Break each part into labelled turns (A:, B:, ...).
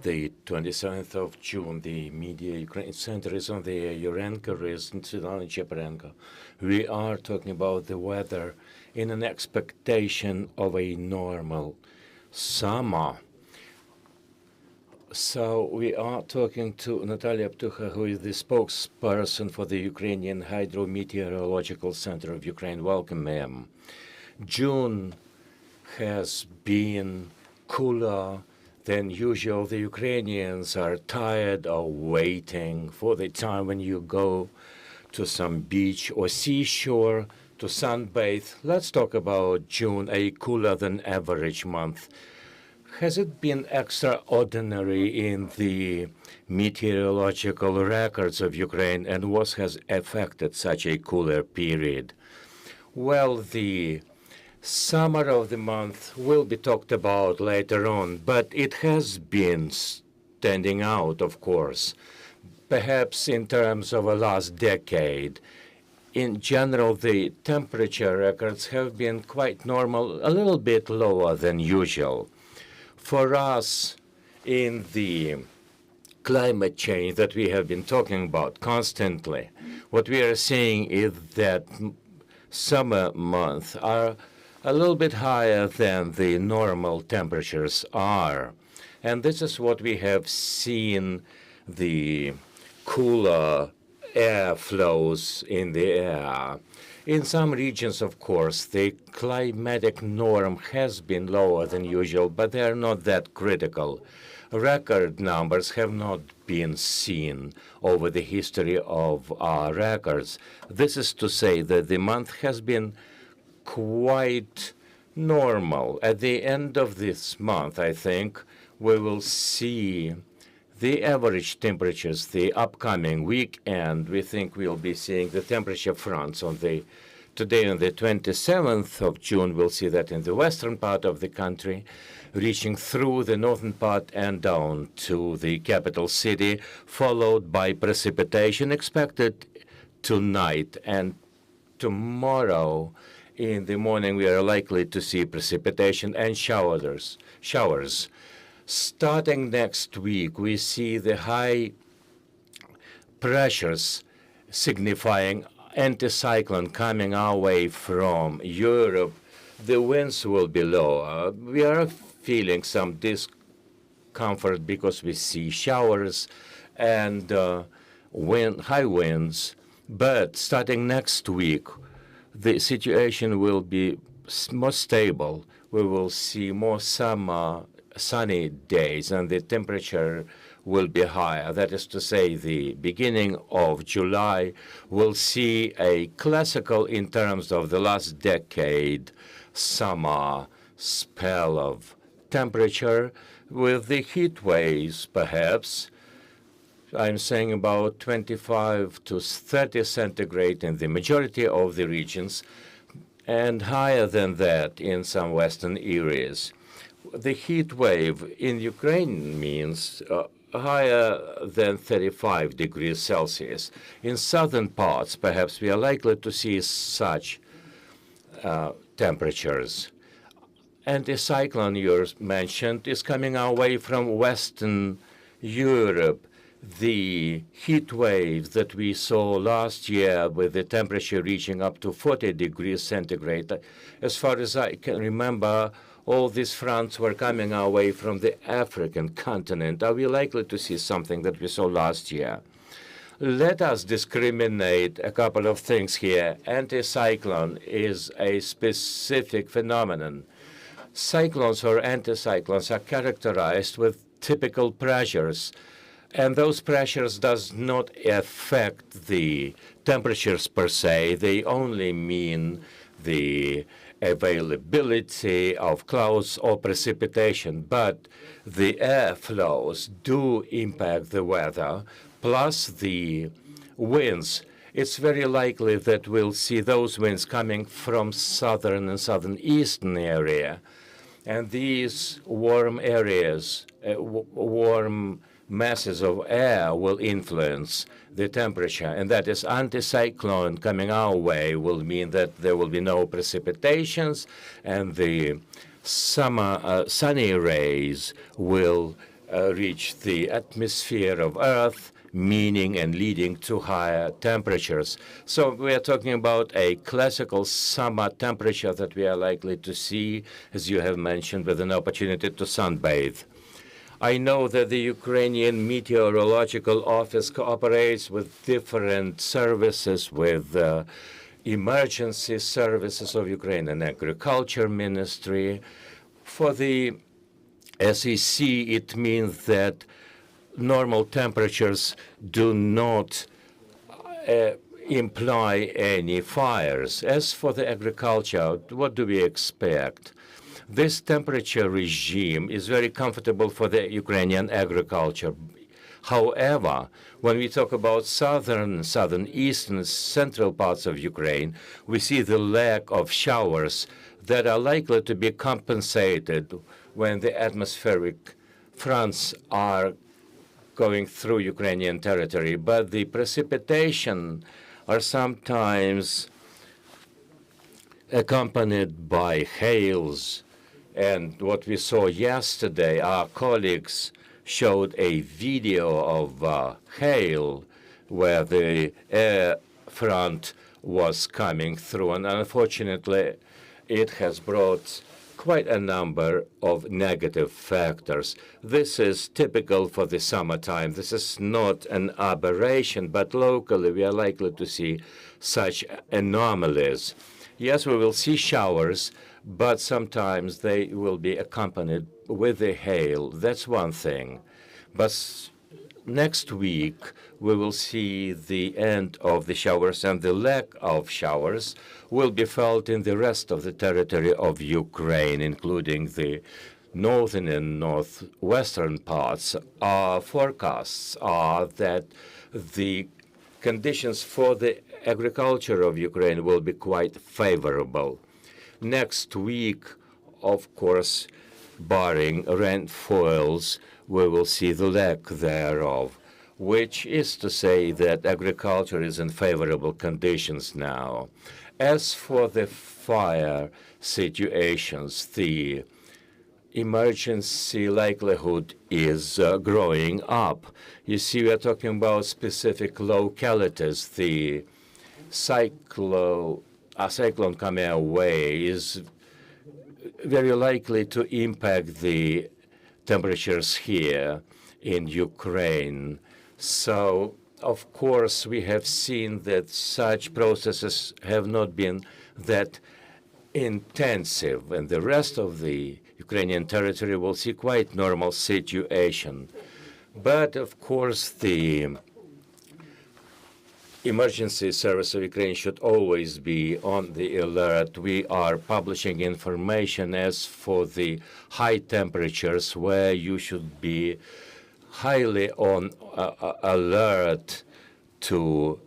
A: the 27th of June, the Media Ukraine Center is on the air. Your anchor is Nataliia. We are talking about the weather in an expectation of a normal summer. So we are talking to Nataliia Ptukha, who is the spokesperson for the Ukrainian Hydrometeorological Center of Ukraine. Welcome, ma'am. June has been cooler than usual. The Ukrainians are tired of waiting for the time when you go to some beach or seashore to sunbathe. Let's talk about June, a cooler than average month. Has it been extraordinary in the meteorological records of Ukraine, and what has affected such a cooler period? Well, the summer of the month will be talked about later on, but it has been standing out, of course, perhaps in terms of the last decade. In general, the temperature records have been quite normal, a little bit lower than usual. For us, in the climate change that we have been talking about constantly, what we are seeing is that summer months are a little bit higher than the normal temperatures are. And this is what we have seen, the cooler air flows in the air. In some regions, of course, the climatic norm has been lower than usual, but they are not that critical. Record numbers have not been seen over the history of our records. This is to say that the month has been quite normal. At the end of this month, I think, we will see the average temperatures. The upcoming weekend, we think we'll be seeing the temperature fronts today on the 27th of June. We'll see that in the western part of the country, reaching through the northern part and down to the capital city, followed by precipitation expected tonight. And tomorrow in the morning, we are likely to see precipitation and showers. Starting next week, we see the high pressures signifying anticyclone coming our way from Europe. The winds will be lower. We are feeling some discomfort because we see showers and high winds. But starting next week, the situation will be more stable. We will see more summer sunny days, and the temperature will be higher. That is to say, the beginning of July will see a classical, in terms of the last decade, summer spell of temperature with the heat waves, perhaps. I'm saying about 25 to 30 centigrade in the majority of the regions, and higher than that in some western areas. The heat wave in Ukraine means higher than 35 degrees Celsius. In southern parts, perhaps we are likely to see such temperatures. Anticyclone you mentioned is coming our way from Western Europe. The heat wave that we saw last year with the temperature reaching up to 40 degrees centigrade, as far as I can remember, all these fronts were coming our way from the African continent. Are we likely to see something that we saw last year? Let us discriminate a couple of things here. Anticyclone is a specific phenomenon. Cyclones or anticyclones are characterized with typical pressures, and those pressures does not affect the temperatures per se. They only mean the availability of clouds or precipitation, but the air flows do impact the weather, plus the winds. It's very likely that we'll see those winds coming from southern and southeastern area. And these warm areas, warm masses of air will influence the temperature, and that is anticyclone coming our way will mean that there will be no precipitations, and the summer sunny rays will reach the atmosphere of Earth, meaning and leading to higher temperatures. So we are talking about a classical summer temperature that we are likely to see, as you have mentioned, with an opportunity to sunbathe. I know that the Ukrainian Meteorological Office cooperates with different services, with emergency services of Ukraine and Agriculture Ministry. For the SEC, it means that normal temperatures do not imply any fires. As for the agriculture, what do we expect? This temperature regime is very comfortable for the Ukrainian agriculture. However, when we talk about southern, eastern, central parts of Ukraine, we see the lack of showers that are likely to be compensated when the atmospheric fronts are going through Ukrainian territory. But the precipitation are sometimes accompanied by hails. And what we saw yesterday, our colleagues showed a video of hail where the air front was coming through. And unfortunately, it has brought quite a number of negative factors. This is typical for the summertime. This is not an aberration, but locally we are likely to see such anomalies. Yes, we will see showers, but sometimes they will be accompanied with the hail. That's one thing. But next week, we will see the end of the showers, and the lack of showers will be felt in the rest of the territory of Ukraine, including the northern and northwestern parts. Our forecasts are that the conditions for the agriculture of Ukraine will be quite favorable. Next week, of course, barring rainfalls, we will see the lack thereof, which is to say that agriculture is in favorable conditions now. As for the fire situations, the emergency likelihood is growing up. You see, we are talking about specific localities. The cyclone coming our way is very likely to impact the temperatures here in Ukraine. So, of course, we have seen that such processes have not been that intensive, and the rest of the Ukrainian territory will see quite normal situation. But, of course, the emergency service of Ukraine should always be on the alert. We are publishing information as for the high temperatures where you should be highly on alert to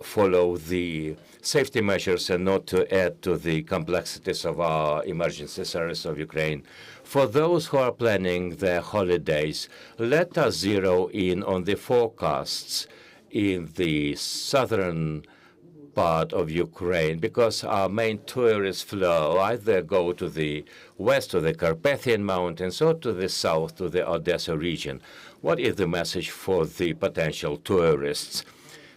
A: follow the safety measures and not to add to the complexities of our emergency service of Ukraine. For those who are planning their holidays, let us zero in on the forecasts in the southern part of Ukraine, because our main tourist flow either go to the west to the Carpathian Mountains or to the south to the Odessa region. What is the message for the potential tourists?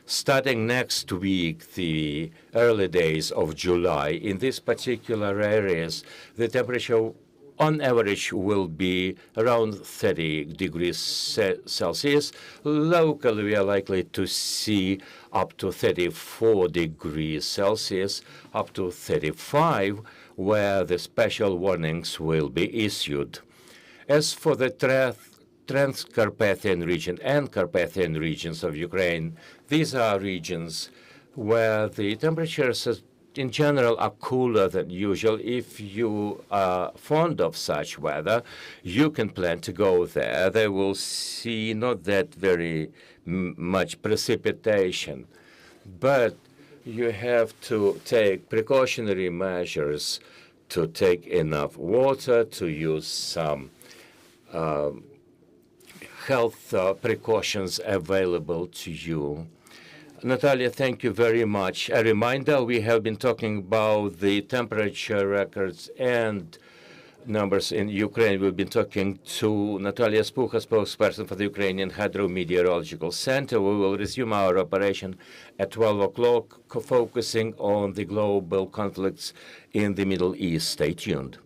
A: Starting next week, the early days of July, in these particular areas, the temperature on average will be around 30 degrees Celsius. Locally, we are likely to see up to 34 degrees Celsius, up to 35, where the special warnings will be issued. As for the Transcarpathian region and Carpathian regions of Ukraine, these are regions where the temperatures in general are cooler than usual. If you are fond of such weather, you can plan to go there. They will see not that very much precipitation, but you have to take precautionary measures to take enough water, to use some health precautions available to you. Nataliia, thank you very much. A reminder, we have been talking about the temperature records and numbers in Ukraine. We've been talking to Nataliia, spokesperson for the Ukrainian Hydrometeorological Center. We will resume our operation at 12 o'clock, focusing on the global conflicts in the Middle East. Stay tuned.